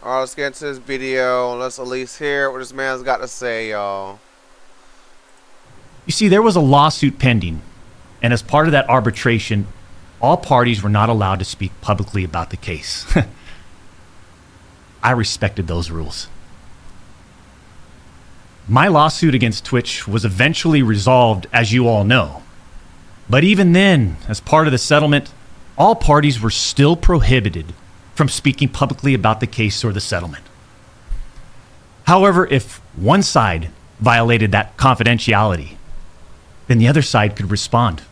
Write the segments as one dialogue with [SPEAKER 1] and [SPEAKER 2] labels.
[SPEAKER 1] Alright, let's get into this video. Let's at least hear what this man's got to say, y'all.
[SPEAKER 2] You see, there was a lawsuit pending, and as part of that arbitration, all parties were not allowed to speak publicly about the case. I respected those rules. My lawsuit against Twitch was eventually resolved, as you all know. But even then, as part of the settlement, all parties were still prohibited from speaking publicly about the case or the settlement. However, if one side violated that confidentiality, then the other side could respond.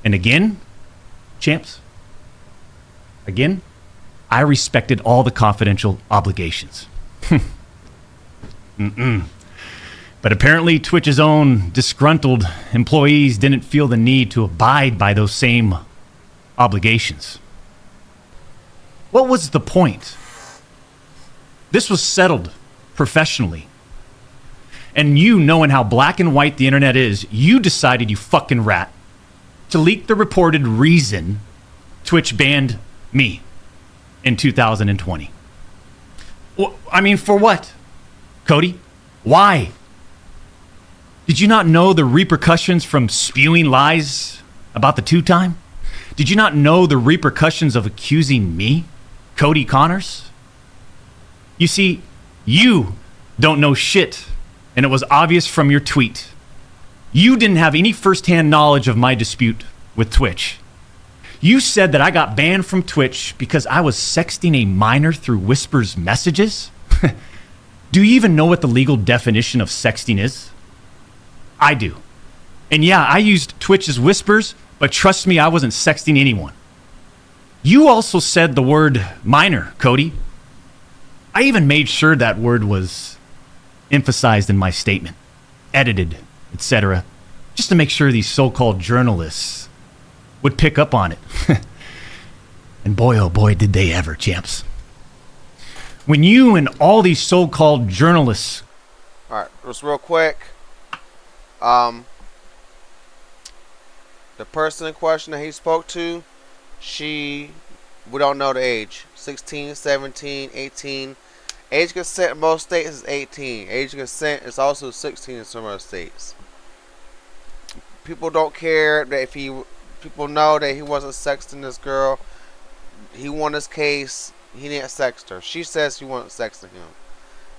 [SPEAKER 2] And again, champs, again, I respected all the confidential obligations. But apparently Twitch's own disgruntled employees didn't feel the need to abide by those same obligations. What was the point? This was settled professionally. And you, knowing how black and white the internet is, you decided, you fucking rat, to leak the reported reason Twitch banned me in 2020. I mean, for what? Cody? Why? Did you not know the repercussions from spewing lies about the two-time? Did you not know the repercussions of accusing me, Cody Connors? You see, you don't know shit, and it was obvious from your tweet. You didn't have any first-hand knowledge of my dispute with Twitch. You said that I got banned from Twitch because I was sexting a minor through Whisper's messages? Do you even know what the legal definition of sexting is? I do. And yeah, I used Twitch's Whispers, but trust me, I wasn't sexting anyone. You also said the word minor, Cody. I even made sure that word was emphasized in my statement, edited, etc., just to make sure these so-called journalists would pick up on it. And boy, oh boy, did they ever, champs. When you and all these so-called journalists...
[SPEAKER 1] Alright, just real quick. The person in question that he spoke to, we don't know the age. 16, 17, 18. Age consent in most states is 18. Age consent is also 16 in some other states. People don't care that people know that he wasn't sexting this girl. He won his case. He didn't sext her. She says she wasn't sexting him.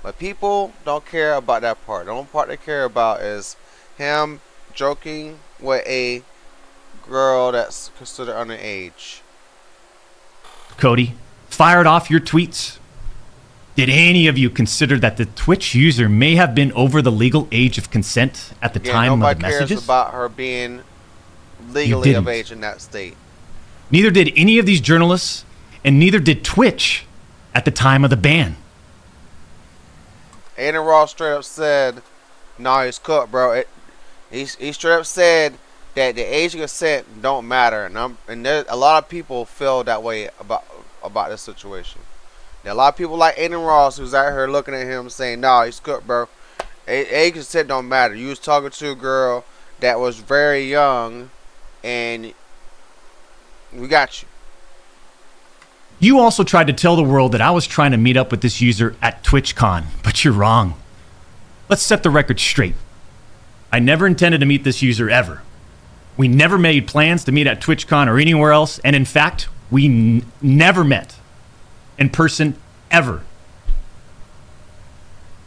[SPEAKER 1] But people don't care about that part. The only part they care about is him joking with a girl that's considered underage.
[SPEAKER 2] Cody, fired off your tweets. Did any of you consider that the Twitch user may have been over the legal age of consent at the time of the messages?
[SPEAKER 1] Nobody cares about her being legally of age in that state.
[SPEAKER 2] Neither did any of these journalists, and neither did Twitch at the time of the ban.
[SPEAKER 1] Aiden Ross straight up said, "No, he's cooked, bro." He straight up said that the age of consent don't matter, and a lot of people feel that way about this situation. There are a lot of people like Aiden Ross who's out here looking at him saying, "No, he's cooked, bro. Age of consent don't matter. You was talking to a girl that was very young, and we got you."
[SPEAKER 2] You also tried to tell the world that I was trying to meet up with this user at TwitchCon, but you're wrong. Let's set the record straight. I never intended to meet this user ever. We never made plans to meet at TwitchCon or anywhere else, and in fact, we never met in person ever.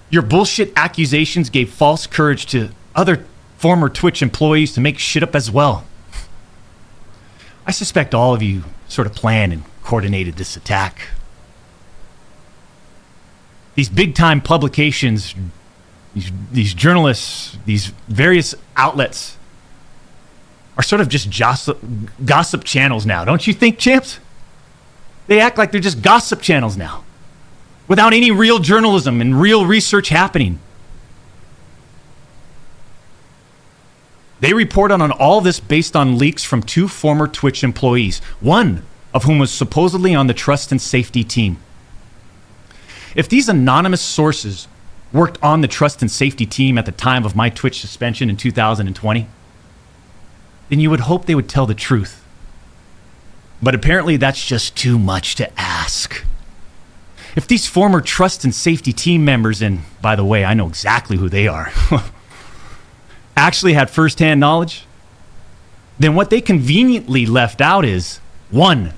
[SPEAKER 2] Your bullshit accusations gave false courage to other former Twitch employees to make shit up as well. I suspect all of you sort of planned and coordinated this attack. These big-time publications, these journalists, these various outlets are sort of just gossip channels now, don't you think, champs? They act like they're just gossip channels now, without any real journalism and real research happening. They report on all this based on leaks from two former Twitch employees, one of whom was supposedly on the trust and safety team. If these anonymous sources worked on the trust and safety team at the time of my Twitch suspension in 2020, then you would hope they would tell the truth. But apparently that's just too much to ask. If these former trust and safety team members, and by the way, I know exactly who they are, actually had firsthand knowledge, then what they conveniently left out is, one,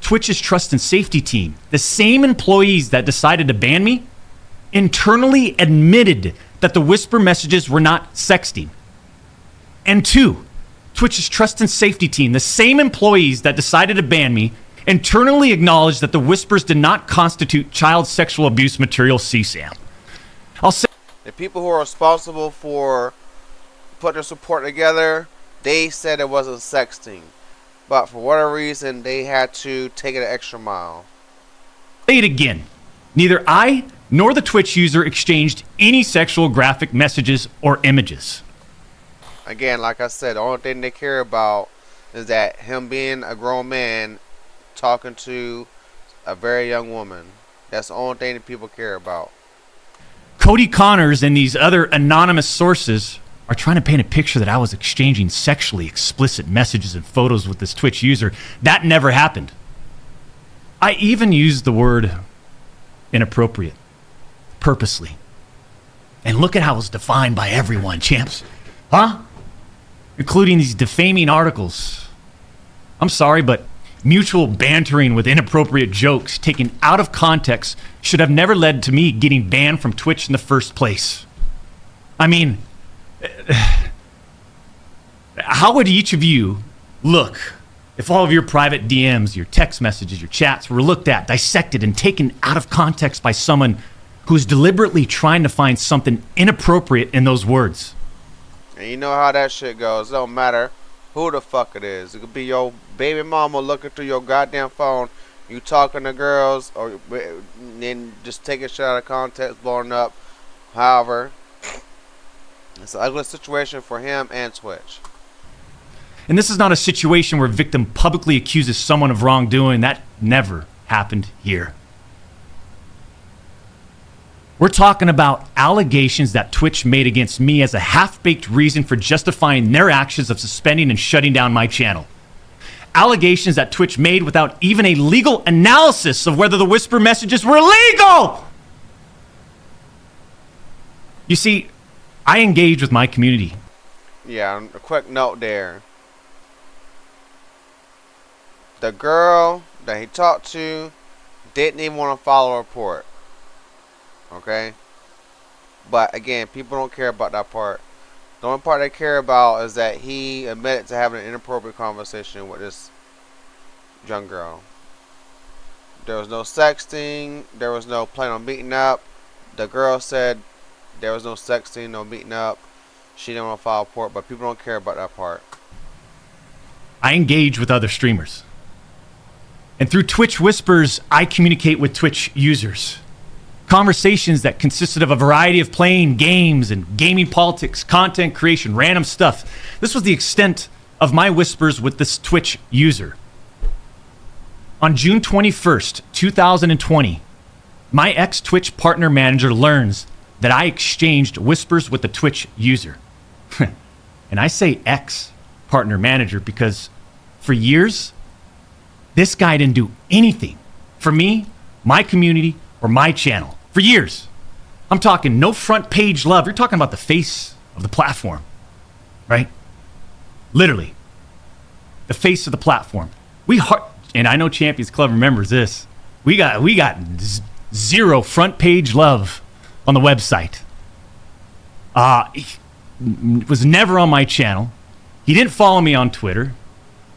[SPEAKER 2] Twitch's trust and safety team, the same employees that decided to ban me, internally admitted that the whisper messages were not sexting. And two, Twitch's trust and safety team, the same employees that decided to ban me, internally acknowledged that the whispers did not constitute child sexual abuse material CSAM. I'll say
[SPEAKER 1] The people who are responsible for putting their support together, they said it wasn't sexting. But for whatever reason, they had to take it an extra mile.
[SPEAKER 2] it again. Neither I nor the Twitch user exchanged any sexual graphic messages or images.
[SPEAKER 1] Again, like I said, the only thing they care about is that him being a grown man talking to a very young woman. That's the only thing that people care about.
[SPEAKER 2] Cody Connors and these other anonymous sources are trying to paint a picture that I was exchanging sexually explicit messages and photos with this Twitch user. That never happened. I even used the word inappropriate, purposely. And look at how it was defined by everyone, champs. Huh? Including these defaming articles. I'm sorry, but mutual bantering with inappropriate jokes taken out of context should have never led to me getting banned from Twitch in the first place. I mean, how would each of you look if all of your private DMs, your text messages, your chats were looked at, dissected, and taken out of context by someone who's deliberately trying to find something inappropriate in those words?
[SPEAKER 1] And you know how that shit goes. It don't matter who the fuck it is. It could be your baby mama looking through your goddamn phone, you talking to girls, or then just taking shit out of context, blowing up. However, it's an ugly situation for him and Twitch.
[SPEAKER 2] And this is not a situation where a victim publicly accuses someone of wrongdoing. That never happened here. We're talking about allegations that Twitch made against me as a half-baked reason for justifying their actions of suspending and shutting down my channel. Allegations that Twitch made without even a legal analysis of whether the whisper messages were legal! You see, I engage with my community.
[SPEAKER 1] Yeah, a quick note there. The girl that he talked to didn't even want to follow a report. Okay? But again, people don't care about that part. The only part they care about is that he admitted to having an inappropriate conversation with this young girl. There was no sexting. There was no plan on meeting up. The girl said there was no sexting, no meeting up. She didn't want to file a report, but people don't care about that part.
[SPEAKER 2] I engage with other streamers. And through Twitch Whispers, I communicate with Twitch users. Conversations that consisted of a variety of playing games and gaming politics, content creation, random stuff. This was the extent of my whispers with this Twitch user. On June 21st, 2020, my ex-Twitch partner manager learns that I exchanged whispers with the Twitch user. And I say ex-partner manager because for years, this guy didn't do anything for me, my community, or my channel. For years. I'm talking no front page love. You're talking about the face of the platform. Right? Literally. The face of the platform. And I know Champions Club remembers this. We got zero front page love on the website. He was never on my channel. He didn't follow me on Twitter.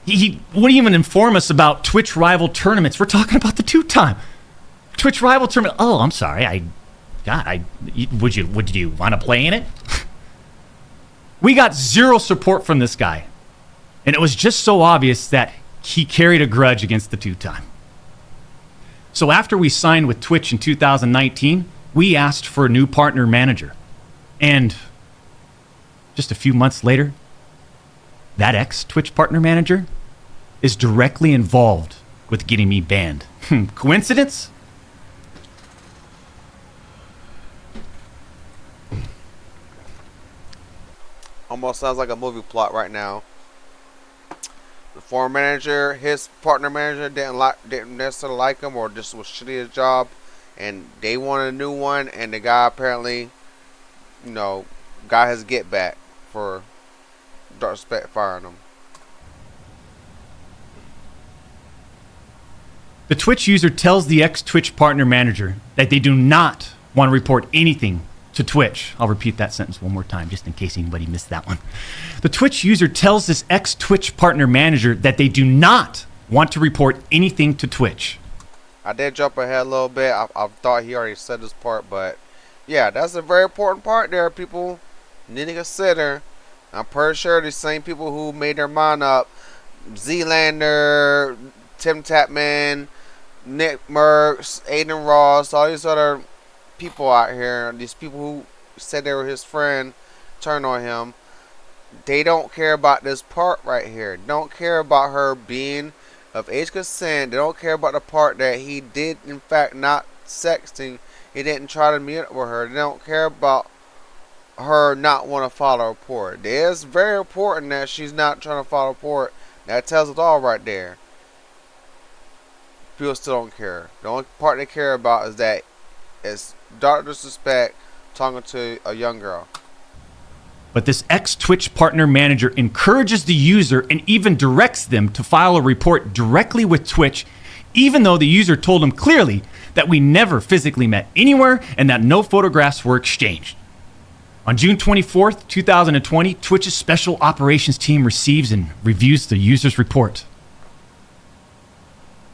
[SPEAKER 2] He wouldn't even inform us about Twitch rival tournaments. We're talking about the two-time Twitch rival tournament. Oh, I'm sorry. Would you want to play in it? We got zero support from this guy. And it was just so obvious that he carried a grudge against the two-time. So after we signed with Twitch in 2019, we asked for a new partner manager. And just a few months later, that ex-Twitch partner manager is directly involved with getting me banned. Coincidence?
[SPEAKER 1] Almost sounds like a movie plot right now. The former manager, his partner manager didn't necessarily like him, or just was shitty at his job. and they wanted a new one, and the guy apparently, got his get back for Dark Spec firing him.
[SPEAKER 2] The Twitch user tells the ex-Twitch partner manager that they do not want to report anything to Twitch. I'll repeat that sentence one more time just in case anybody missed that one. The Twitch user tells this ex-Twitch partner manager that they do not want to report anything to Twitch.
[SPEAKER 1] I did jump ahead a little bit. I thought he already said this part, but yeah, that's a very important part there. People need to consider. I'm pretty sure the same people who made their mind up, Zlander, Tim Tapman, Nick Merckx, Aiden Ross, all these other people out here, these people who said they were his friend, turned on him. They don't care about this part right here. They don't care about her being of age consent. They don't care about the part that he did, in fact, not sexting. He didn't try to meet up with her. They don't care about her not want to file a report. It is very important that she's not trying to file a report. That tells it all right there. People still don't care. The only part they care about is that it's dark disrespect talking to a young girl.
[SPEAKER 2] But this ex-Twitch partner manager encourages the user and even directs them to file a report directly with Twitch, even though the user told him clearly that we never physically met anywhere and that no photographs were exchanged. On June 24th, 2020, Twitch's special operations team receives and reviews the user's report.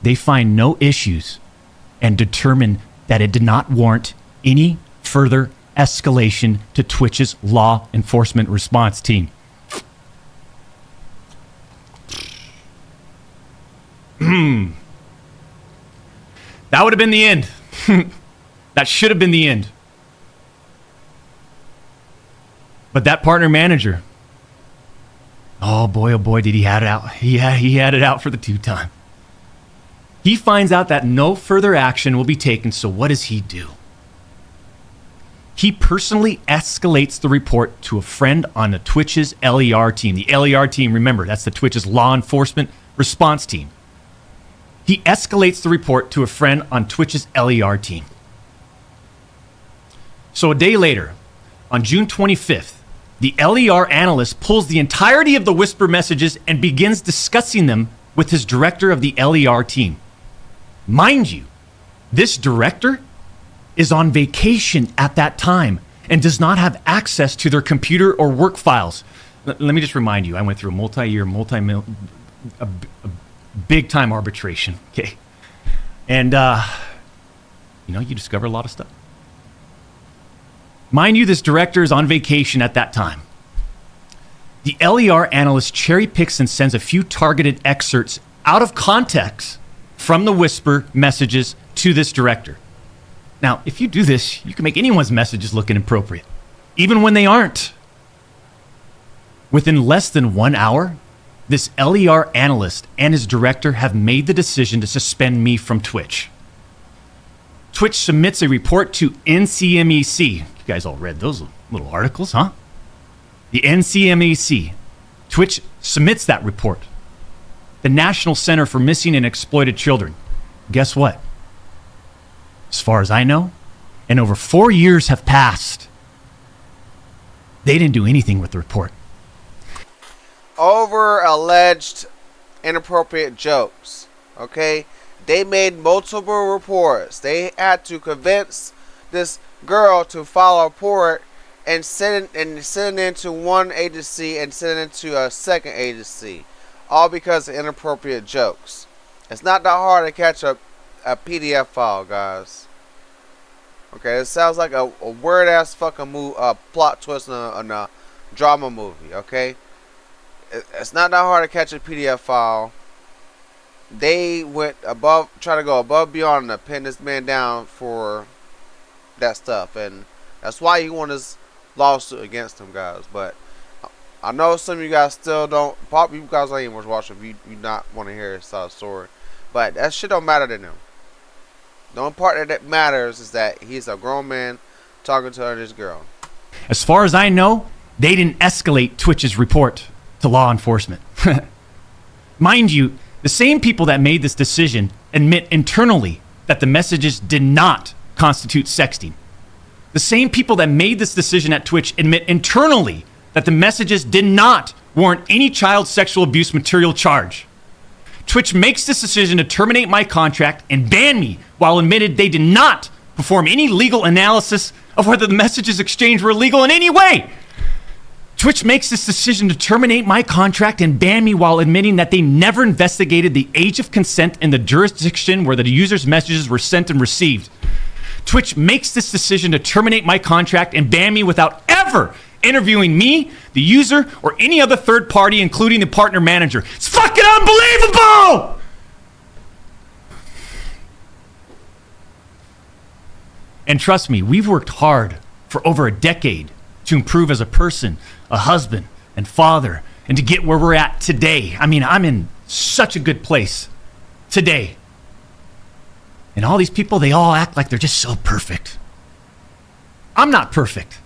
[SPEAKER 2] They find no issues and determine that it did not warrant any further escalation to Twitch's law enforcement response team. That would have been the end. That should have been the end. But that partner manager, oh boy, did he had it out. He had it out for the two-time. He finds out that no further action will be taken, so what does he do? He personally escalates the report to a friend on the Twitch's LER team. The LER team, remember, that's the Twitch's law enforcement response team. He escalates the report to a friend on Twitch's LER team. So a day later, on June 25th, the LER analyst pulls the entirety of the whisper messages and begins discussing them with his director of the LER team. Mind you, this director is on vacation at that time and does not have access to their computer or work files. Let me just remind you, I went through a multi-year, a big-time arbitration, okay? And, you discover a lot of stuff. Mind you, this director is on vacation at that time. The LER analyst cherry picks and sends a few targeted excerpts out of context from the whisper messages to this director. Now, if you do this, you can make anyone's messages look inappropriate, even when they aren't. Within less than 1 hour, this LER analyst and his director have made the decision to suspend me from Twitch. Twitch submits a report to NCMEC. You guys all read those little articles, huh? The NCMEC. Twitch submits that report. The National Center for Missing and Exploited Children. Guess what? As far as I know, and over 4 years have passed, they didn't do anything with the report.
[SPEAKER 1] Over alleged inappropriate jokes, okay? They made multiple reports. They had to convince this girl to file a report and send it into one agency and send it into a second agency. All because of inappropriate jokes. It's not that hard to catch a PDF file, guys. Okay, it sounds like a weird ass fucking plot twist in a drama movie, okay? It's not that hard to catch a PDF file. They went above, trying to go above beyond to pin this man down for that stuff, and that's why he won this lawsuit against him, guys. But I know some of you guys still don't. Probably you guys ain't even watching if you not want to hear his side of the story. But that shit don't matter to them. The only part that matters is that he's a grown man talking to this girl.
[SPEAKER 2] As far as I know, they didn't escalate Twitch's report to law enforcement. Mind you, the same people that made this decision admit internally that the messages did not constitutes sexting. The same people that made this decision at Twitch admit internally that the messages did not warrant any child sexual abuse material charge. Twitch makes this decision to terminate my contract and ban me while admitted they did not perform any legal analysis of whether the messages exchanged were legal in any way. Twitch makes this decision to terminate my contract and ban me while admitting that they never investigated the age of consent in the jurisdiction where the user's messages were sent and received. Twitch makes this decision to terminate my contract and ban me without ever interviewing me, the user, or any other third party, including the partner manager. It's fucking unbelievable! And trust me, we've worked hard for over a decade to improve as a person, a husband, and father, and to get where we're at today. I mean, I'm in such a good place today. And all these people, they all act like they're just so perfect. I'm not perfect.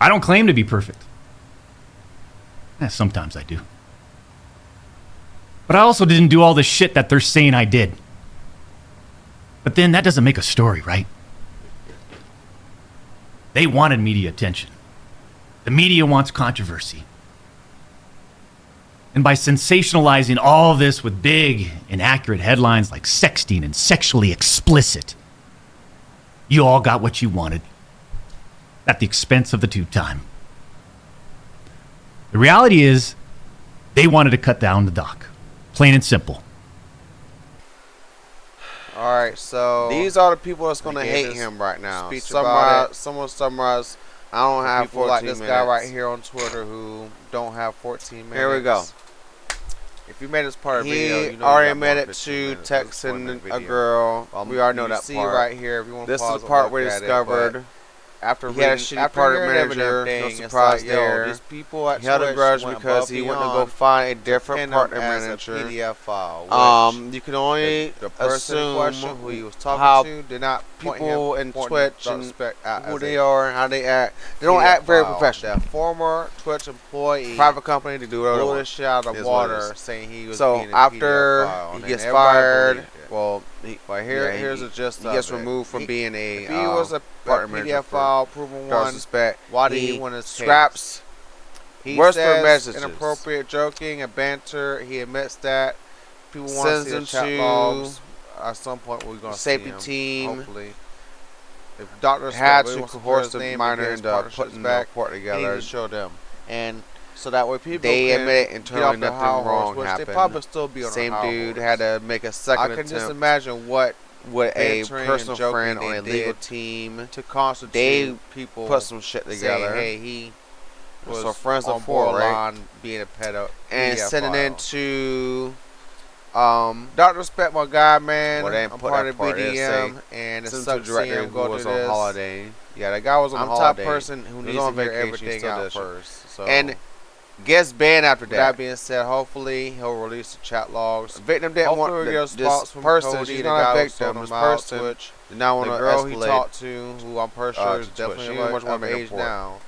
[SPEAKER 2] I don't claim to be perfect. Sometimes I do. But I also didn't do all the shit that they're saying I did. But then that doesn't make a story, right? They wanted media attention. The media wants controversy. And by sensationalizing all of this with big, inaccurate headlines like sexting and sexually explicit, you all got what you wanted at the expense of the tube time. The reality is, they wanted to cut down the doc. Plain and simple.
[SPEAKER 1] Alright, so these are the people that's going to hate him right now. Someone summarize. I don't have 14 like this minutes. Guy right here on Twitter who don't have 14 minutes. Here we go. If you made this part of the video, you know already admitted to texting a girl. We already know that part. Right here, if you want to this is the part where he discovered. After he had a shitty partner manager, no surprise like, there. These people at he held a grudge because he went to go find a different partner manager. PDF file, you can only the assume who he was talking how to did not people in Twitch and who they are and how they act. They don't act very professional. That former Twitch employee, private company, to do blew this shit out of the water, saying he was. So after he gets fired. Well, here's a gist. He gets removed from being a. If he was a PDF file proving one, why did he want to scraps? He says inappropriate joking and banter. He admits that people want to see the chat logs. At some point, we're going to see him. Team. Hopefully, if Doctor had to coerce the minor into putting the report together, show them and. So that way people they admit internally nothing wrong happened. They probably still be on same dude had to make a second attempt. I can just imagine what a personal friend on a legal team to constitute they people put some shit together. Saying, hey, he was so friends before, right? Being a pedo and sending it to Dr. Respect, my guy, man. Well, I'm part of BDM, and it's such director who was on holiday. Yeah, the guy was on holiday. I'm the type person who needs to hear everything out first. So. And gets banned after that. That being said, hopefully he'll release the chat logs. The victim didn't want this person. She's not a victim. This person did not want the girl he talked to, who I'm pretty sure is definitely much more of age now.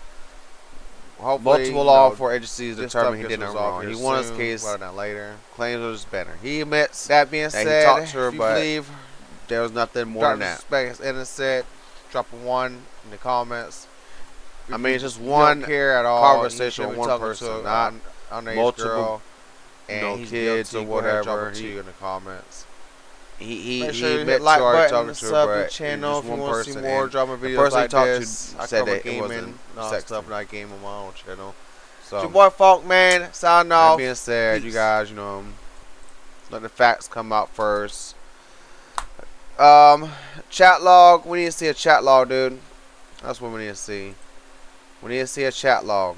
[SPEAKER 1] Hopefully, multiple law enforcement agencies determined he did nothing wrong. He won his case. Later, claims it was better. He admits that being said, he talked to her, but there was nothing more than that. Is innocent. Drop a 1 in the comments. I mean, it's just one care at all conversation with one person, not multiple girl, and he's kids or whatever. He in the comments. He admits like button, sub the channel if you want to see more drama videos like this. I said that it wasn't stuff, and I game on my own channel. So, it's your boy Falk, man. Signing off. That being said, you guys, let the facts come out first. Chat log. We need to see a chat log, dude. That's what we need to see. We need to see a chat log.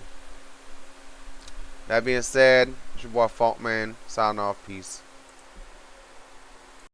[SPEAKER 1] That being said, it's your boy Falk, man. Signing off. Peace.